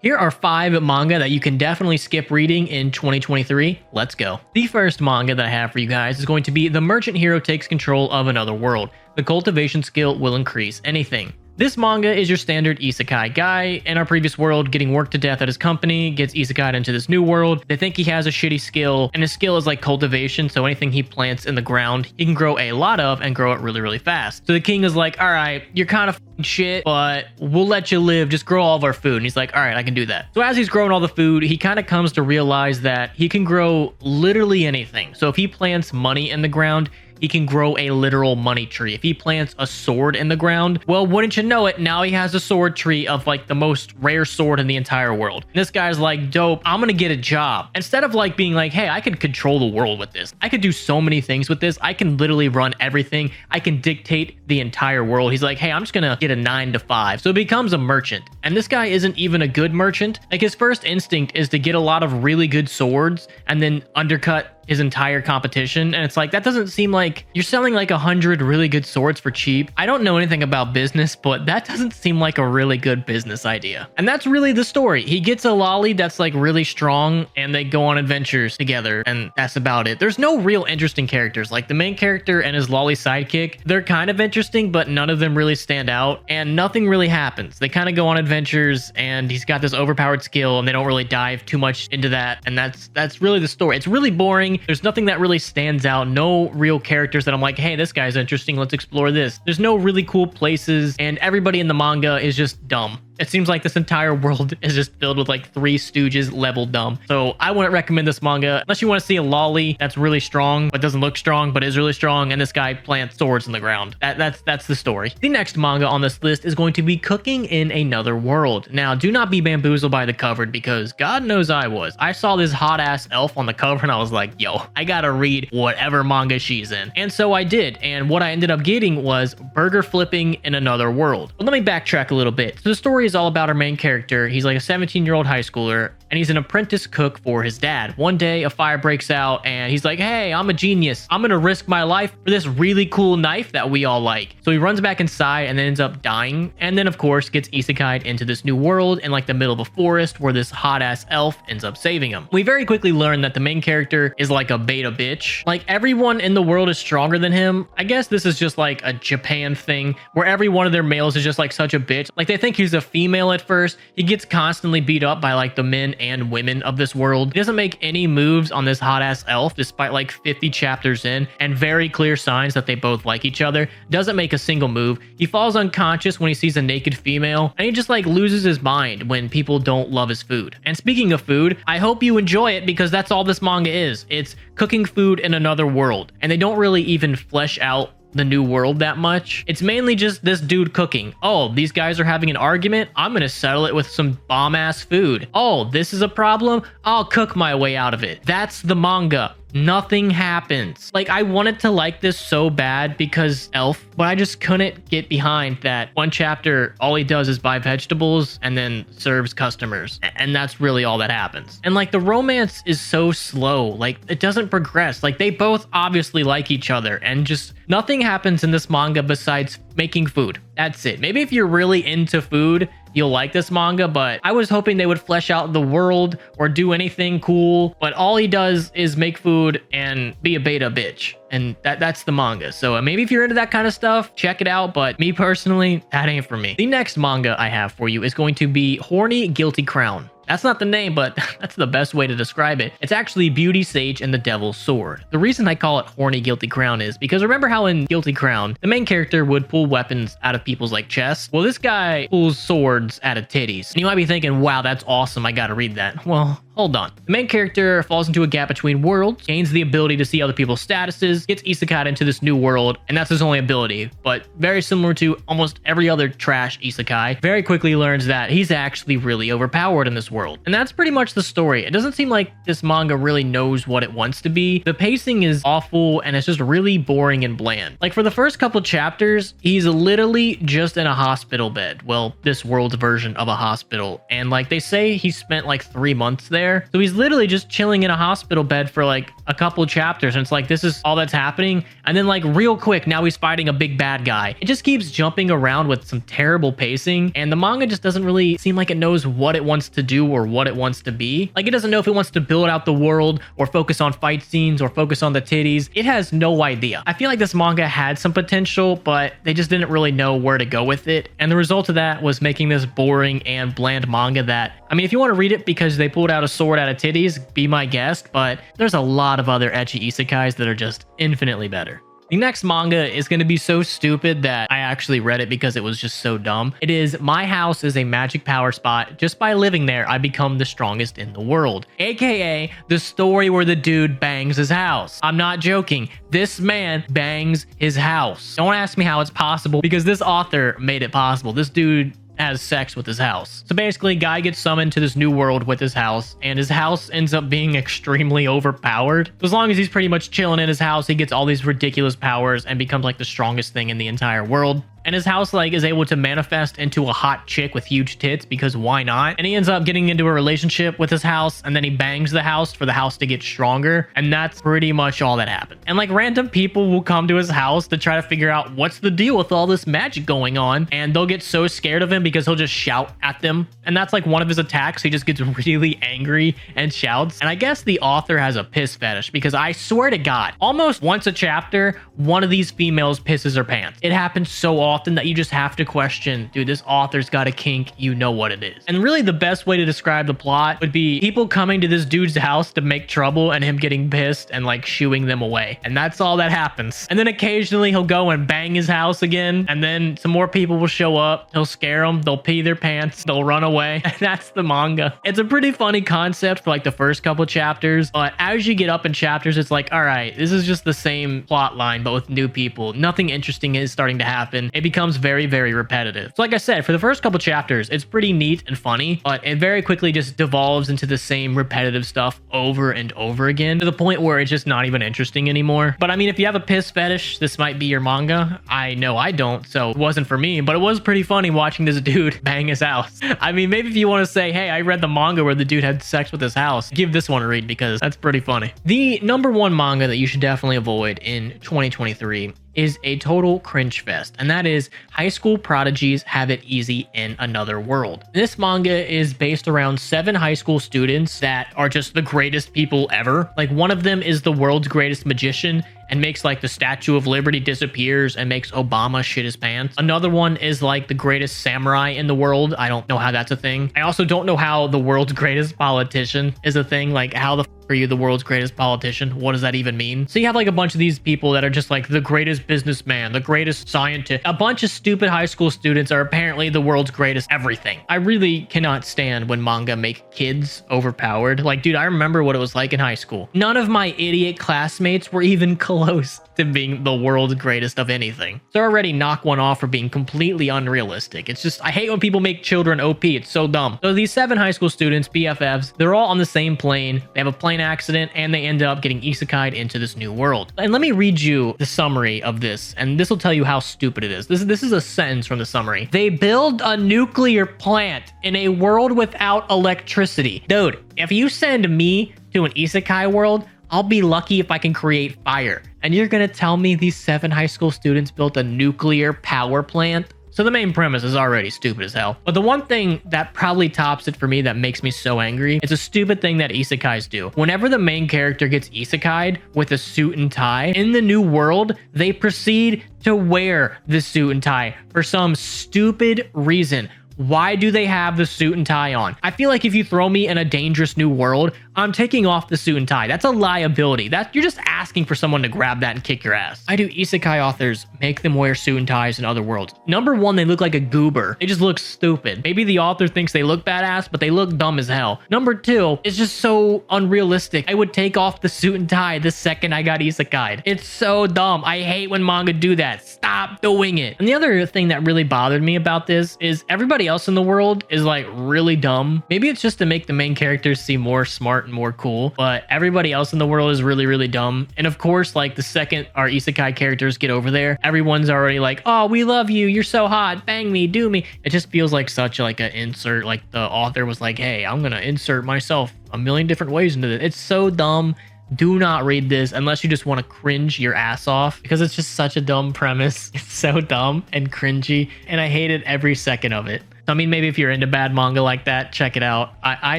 Here are 5 manga that you can definitely skip reading in 2023. Let's go. The first manga that I have for you guys is going to be The Merchant Hero Takes Control of Another World. The cultivation skill will increase anything. This manga is your standard isekai guy in our previous world getting worked to death at his company, gets isekai'd into this new world. They think he has a shitty skill, and his skill is like cultivation, so anything he plants in the ground, he can grow a lot of and grow it really, really fast. So the king is like, all right, you're kind of shit, but we'll let you live, just grow all of our food. And he's like, all right, I can do that. So as he's growing all the food, he kind of comes to realize that he can grow literally anything. So if he plants money in the ground, he can grow a literal money tree. If he plants a sword in the ground, well, wouldn't you know it, now he has a sword tree of like the most rare sword in the entire world. And this guy's like, dope, I'm gonna get a job. Instead of like being like, hey, I could control the world with this. I could do so many things with this. I can literally run everything. I can dictate the entire world. He's like, hey, I'm just gonna get a 9 to 5. So he becomes a merchant. And this guy isn't even a good merchant. Like his first instinct is to get a lot of really good swords and then undercut his entire competition. And it's like, that doesn't seem like you're selling like 100 really good swords for cheap. I don't know anything about business, but that doesn't seem like a really good business idea. And that's really the story. He gets a lolly that's like really strong and they go on adventures together, and that's about it. There's no real interesting characters. Like the main character and his lolly sidekick, they're kind of interesting, but none of them really stand out and nothing really happens. They kind of go on adventures and he's got this overpowered skill and they don't really dive too much into that. And that's really the story. It's really boring. There's nothing that really stands out. No real characters that I'm like, hey, this guy's interesting. Let's explore this. There's no really cool places, and everybody in the manga is just dumb. It seems like this entire world is just filled with like 3 Stooges level dumb. So I wouldn't recommend this manga unless you want to see a lolly that's really strong, but doesn't look strong, but is really strong. And this guy plants swords in the ground. That's the story. The next manga on this list is going to be Cooking in Another World. Now, do not be bamboozled by the cover, because God knows I was. I saw this hot ass elf on the cover and I was like, yo, I gotta read whatever manga she's in. And so I did. And what I ended up getting was Burger Flipping in Another World. But let me backtrack a little bit. So the story is all about our main character. He's like a 17-year-old high schooler, and he's an apprentice cook for his dad. One day, a fire breaks out, and he's like, hey, I'm a genius. I'm gonna risk my life for this really cool knife that we all like. So he runs back inside and then ends up dying, and then of course gets isekai'd into this new world in like the middle of a forest where this hot-ass elf ends up saving him. We very quickly learn that the main character is like a beta bitch. Like everyone in the world is stronger than him. I guess this is just like a Japan thing where every one of their males is just like such a bitch. Like they think he's a female at first. He gets constantly beat up by like the men and women of this world. He doesn't make any moves on this hot ass elf despite like 50 chapters in and very clear signs that they both like each other. Doesn't make a single move. He falls unconscious when he sees a naked female, and he just like loses his mind when people don't love his food. And speaking of food, I hope you enjoy it, because that's all this manga is. It's cooking food in another world, and they don't really even flesh out the new world that much. It's mainly just this dude cooking. Oh, these guys are having an argument. I'm gonna settle it with some bomb ass food. Oh, this is a problem. I'll cook my way out of it. That's the manga. Nothing happens. Like, I wanted to like this so bad because elf, but I just couldn't get behind that one chapter. All he does is buy vegetables and then serves customers, and that's really all that happens. And like the romance is so slow. Like it doesn't progress. Like they both obviously like each other, and just nothing happens in this manga besides making food. That's it. Maybe if you're really into food, you'll like this manga, but I was hoping they would flesh out the world or do anything cool, but all he does is make food and be a beta bitch. And that's the manga. So maybe if you're into that kind of stuff, check it out. But me personally, that ain't for me. The next manga I have for you is going to be Horny Guilty Crown. That's not the name, but that's the best way to describe it. It's actually Beauty Sage and the Devil's Sword. The reason I call it Horny Guilty Crown is because remember how in Guilty Crown, the main character would pull weapons out of people's like chests? Well, this guy pulls swords out of titties. And you might be thinking, wow, that's awesome. I gotta read that. Well, hold on. The main character falls into a gap between worlds, gains the ability to see other people's statuses, gets isekai'd into this new world, and that's his only ability. But very similar to almost every other trash isekai, very quickly learns that he's actually really overpowered in this world. And that's pretty much the story. It doesn't seem like this manga really knows what it wants to be. The pacing is awful, and it's just really boring and bland. Like for the first couple chapters, he's literally just in a hospital bed. Well, this world's version of a hospital. And like they say he spent like 3 months there. So he's literally just chilling in a hospital bed for like a couple chapters and it's like, this is all that's happening. And then like real quick, now he's fighting a big bad guy. It just keeps jumping around with some terrible pacing. And the manga just doesn't really seem like it knows what it wants to do or what it wants to be. Like it doesn't know if it wants to build out the world or focus on fight scenes or focus on the titties. It has no idea. I feel like this manga had some potential, but they just didn't really know where to go with it. And the result of that was making this boring and bland manga that, I mean, if you want to read it because they pulled out a sword out of titties, be my guest, but there's a lot of other ecchi isekais that are just infinitely better. The next manga is going to be so stupid that I actually read it because it was just so dumb. It is My House is a Magic Power Spot. Just by living there, I become the strongest in the world. AKA the story where the dude bangs his house. I'm not joking. This man bangs his house. Don't ask me how it's possible because this author made it possible. This dude has sex with his house. So basically, guy gets summoned to this new world with his house, and his house ends up being extremely overpowered. So as long as he's pretty much chilling in his house, he gets all these ridiculous powers and becomes like the strongest thing in the entire world. And his house like is able to manifest into a hot chick with huge tits because why not? And he ends up getting into a relationship with his house, and then he bangs the house for the house to get stronger. And that's pretty much all that happened. And like random people will come to his house to try to figure out what's the deal with all this magic going on. And they'll get so scared of him because he'll just shout at them. And that's like one of his attacks. He just gets really angry and shouts. And I guess the author has a piss fetish because I swear to God, almost once a chapter, one of these females pisses her pants. It happens so often that you just have to question, dude, this author's got a kink, you know what it is. And really the best way to describe the plot would be people coming to this dude's house to make trouble and him getting pissed and like shooing them away. And that's all that happens. And then occasionally he'll go and bang his house again, and then some more people will show up, he'll scare them, they'll pee their pants, they'll run away. And that's the manga. It's a pretty funny concept for like the first couple chapters, but as you get up in chapters, it's like, all right, this is just the same plot line but with new people. Nothing interesting is starting to happen. It becomes very, very repetitive. So like I said, for the first couple chapters, it's pretty neat and funny, but it very quickly just devolves into the same repetitive stuff over and over again to the point where it's just not even interesting anymore. But I mean, if you have a piss fetish, this might be your manga. I know I don't, so it wasn't for me, but it was pretty funny watching this dude bang his house. I mean, maybe if you want to say, hey, I read the manga where the dude had sex with his house, give this one a read because that's pretty funny. The number one manga that you should definitely avoid in 2023 is a total cringe fest, and that is High School Prodigies Have It Easy in Another World. This manga is based around 7 high school students that are just the greatest people ever. Like one of them is the world's greatest magician and makes like the Statue of Liberty disappears and makes Obama shit his pants. Another one is like the greatest samurai in the world. I don't know how that's a thing. I also don't know how the world's greatest politician is a thing. Like how the are you the world's greatest politician? What does that even mean? So you have like a bunch of these people that are just like the greatest businessman, the greatest scientist. A bunch of stupid high school students are apparently the world's greatest everything. I really cannot stand when manga make kids overpowered. Like, dude, I remember what it was like in high school. None of my idiot classmates were even close to being the world's greatest of anything. So already knock one off for being completely unrealistic. It's just, I hate when people make children OP. It's so dumb. So these 7 high school students, BFFs, they're all on the same plane. They have a plane accident and they end up getting isekai'd into this new world. And let me read you the summary of this, and this will tell you how stupid it is. This is a sentence from the summary. They build a nuclear plant in a world without electricity. Dude, if you send me to an isekai world, I'll be lucky if I can create fire. And you're gonna tell me these 7 high school students built a nuclear power plant? So the main premise is already stupid as hell. But the one thing that probably tops it for me that makes me so angry, it's a stupid thing that isekais do. Whenever the main character gets isekai'd with a suit and tie, in the new world, they proceed to wear the suit and tie for some stupid reason. Why do they have the suit and tie on? I feel like if you throw me in a dangerous new world, I'm taking off the suit and tie. That's a liability. You're just asking for someone to grab that and kick your ass. Why do isekai authors make them wear suit and ties in other worlds? Number one, they look like a goober. They just look stupid. Maybe the author thinks they look badass, but they look dumb as hell. Number two, it's just so unrealistic. I would take off the suit and tie the second I got isekai'd. It's so dumb. I hate when manga do that. Stop doing it. And the other thing that really bothered me about this is everybody else in the world is like really dumb. Maybe it's just to make the main characters seem more smart and more cool, but everybody else in the world is really, really dumb. And of course, like the second our isekai characters get over there, everyone's already like, oh, we love you. You're so hot. Bang me, do me. It just feels like such like an insert. Like the author was like, hey, I'm going to insert myself a million different ways into this. It's so dumb. Do not read this unless you just want to cringe your ass off, because it's just such a dumb premise. It's so dumb and cringy, and I hated every second of it. I mean, maybe if you're into bad manga like that, check it out. I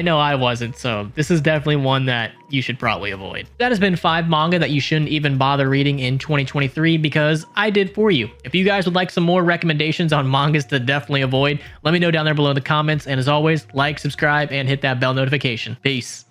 know I wasn't, so this is definitely one that you should probably avoid. That has been 5 manga that you shouldn't even bother reading in 2023 because I did for you. If you guys would like some more recommendations on mangas to definitely avoid, let me know down there below in the comments. And as always, like, subscribe, and hit that bell notification. Peace.